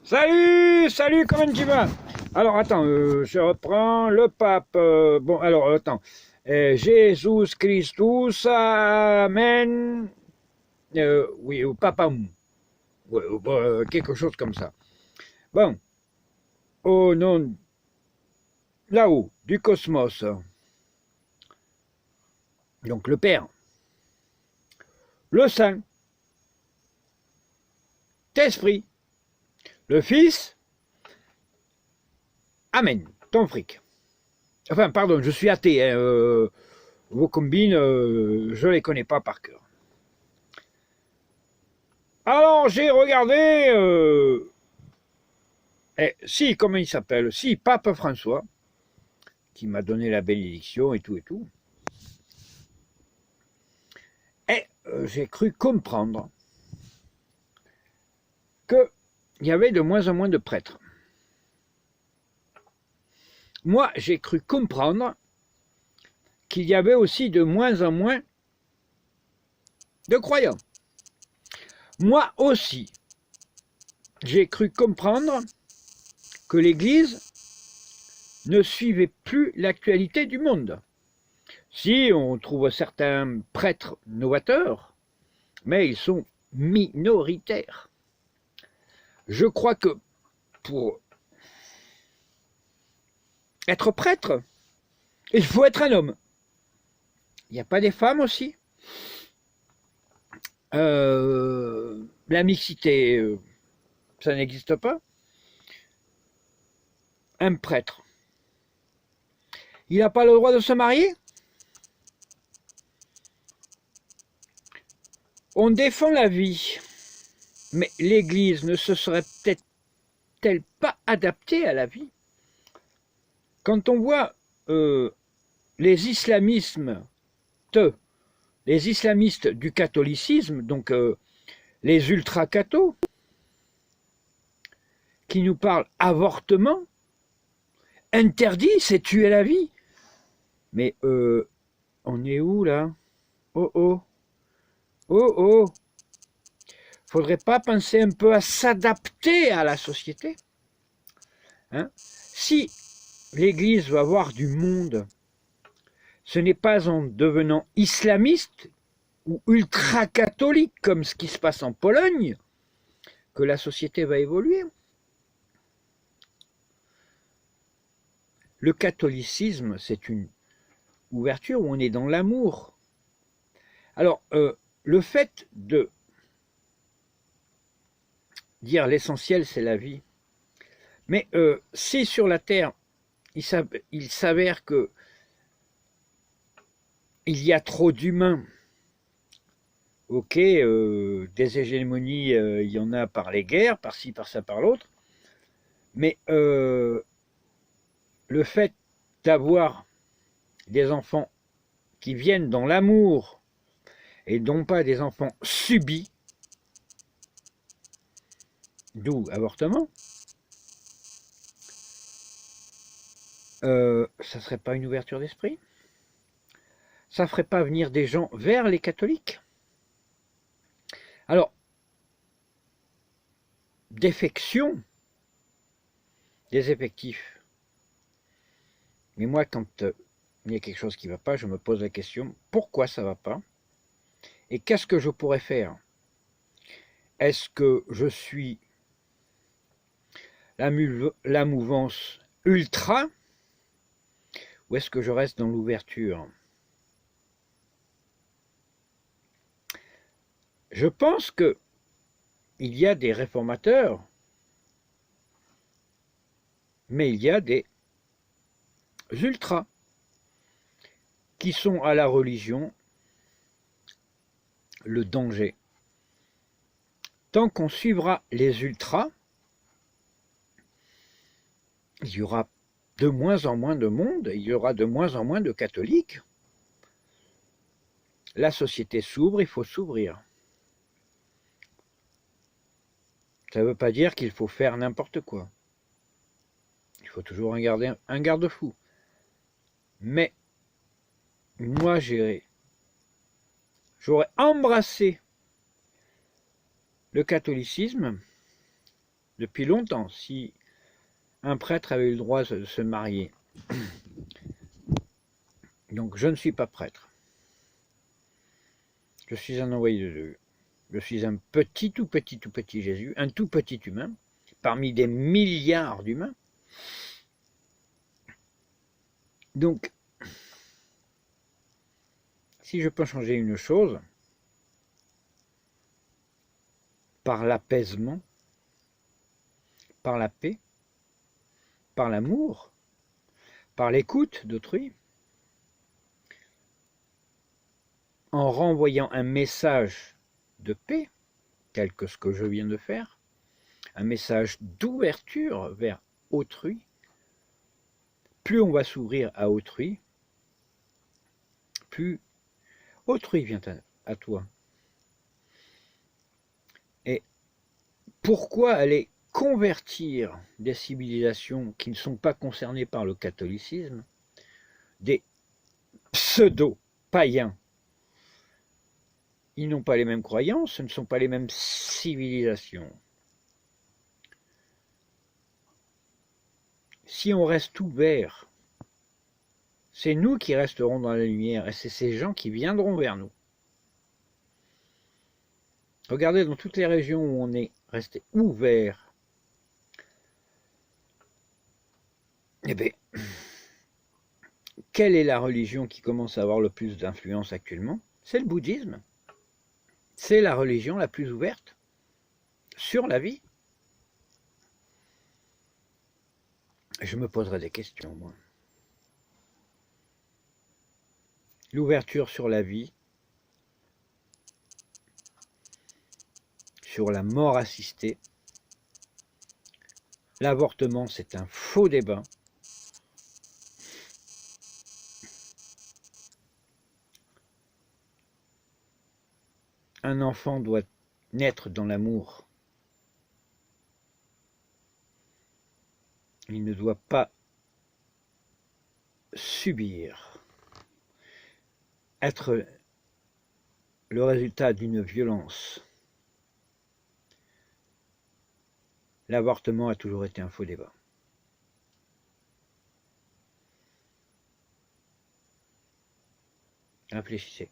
Salut, salut, comment tu vas? Alors, attends, je reprends le pape. Bon, alors, attends. Jésus Christus, Amen. Oui, au papam. Ouais, quelque chose comme ça. Bon, au nom, là-haut, du cosmos. Donc, le Père, le Saint, Esprit, le Fils, Amen. Ton fric. Enfin, pardon, je suis athée. Hein, vos combines, je les connais pas par cœur. Alors j'ai regardé, si, comment il s'appelle? Si, Pape François, qui m'a donné la bénédiction et tout et tout. Et j'ai cru comprendre qu'il y avait de moins en moins de prêtres. Moi, j'ai cru comprendre qu'il y avait aussi de moins en moins de croyants. Moi aussi, j'ai cru comprendre que l'Église ne suivait plus l'actualité du monde. Si on trouve certains prêtres novateurs, mais ils sont minoritaires. Je crois que pour être prêtre, il faut être un homme. Il n'y a pas des femmes aussi. La mixité, ça n'existe pas. Un prêtre, il n'a pas le droit de se marier. On défend la vie, mais l'Église ne se serait peut-être pas adaptée à la vie. Quand on voit les islamistes du catholicisme, donc les ultra-cathos, qui nous parlent avortement, interdit, c'est tuer la vie. Mais on est où là? Oh oh, oh oh. Faudrait pas penser un peu à s'adapter à la société, hein? Si l'Église veut avoir du monde, ce n'est pas en devenant islamiste ou ultra-catholique comme ce qui se passe en Pologne que la société va évoluer. Le catholicisme, c'est une ouverture où on est dans l'amour. Alors, le fait de dire l'essentiel, c'est la vie, mais si sur la Terre, il s'avère que il y a trop d'humains, ok, des hégémonies, il y en a par les guerres, par-ci, par-ça, par l'autre, mais le fait d'avoir des enfants qui viennent dans l'amour et non pas des enfants subis, d'où avortement, ça serait pas une ouverture d'esprit? Ça ferait pas venir des gens vers les catholiques? Alors, défection des effectifs. Mais moi, quand il y a quelque chose qui ne va pas, je me pose la question, pourquoi ça ne va pas? Et qu'est-ce que je pourrais faire? Est-ce que je suis la mouvance ultra ou est-ce que je reste dans l'ouverture? Je pense qu'il y a des réformateurs, mais il y a des ultras qui sont à la religion le danger. Tant qu'on suivra les ultras, il y aura de moins en moins de monde, il y aura de moins en moins de catholiques. La société s'ouvre, il faut s'ouvrir. Ça ne veut pas dire qu'il faut faire n'importe quoi. Il faut toujours garder un garde-fou. Mais moi, j'aurais embrassé le catholicisme depuis longtemps, si un prêtre avait eu le droit de se marier. Donc je ne suis pas prêtre. Je suis un envoyé de Dieu. Je suis un petit, tout petit Jésus, un tout petit humain, parmi des milliards d'humains. Donc, si je peux changer une chose, par l'apaisement, par la paix, par l'amour, par l'écoute d'autrui, en renvoyant un message de paix, tel que ce que je viens de faire, un message d'ouverture vers autrui, plus on va s'ouvrir à autrui, plus autrui vient à toi. Et pourquoi aller convertir des civilisations qui ne sont pas concernées par le catholicisme, des pseudo-païens? Ils n'ont pas les mêmes croyances, ce ne sont pas les mêmes civilisations. Si on reste ouvert, c'est nous qui resterons dans la lumière et c'est ces gens qui viendront vers nous. Regardez dans toutes les régions où on est resté ouvert, eh bien, quelle est la religion qui commence à avoir le plus d'influence actuellement? C'est le bouddhisme. C'est la religion la plus ouverte sur la vie. Je me poserai des questions, moi. L'ouverture sur la vie, sur la mort assistée, l'avortement, c'est un faux débat. Un enfant doit naître dans l'amour. Il ne doit pas subir, être le résultat d'une violence. L'avortement a toujours été un faux débat. Réfléchissez.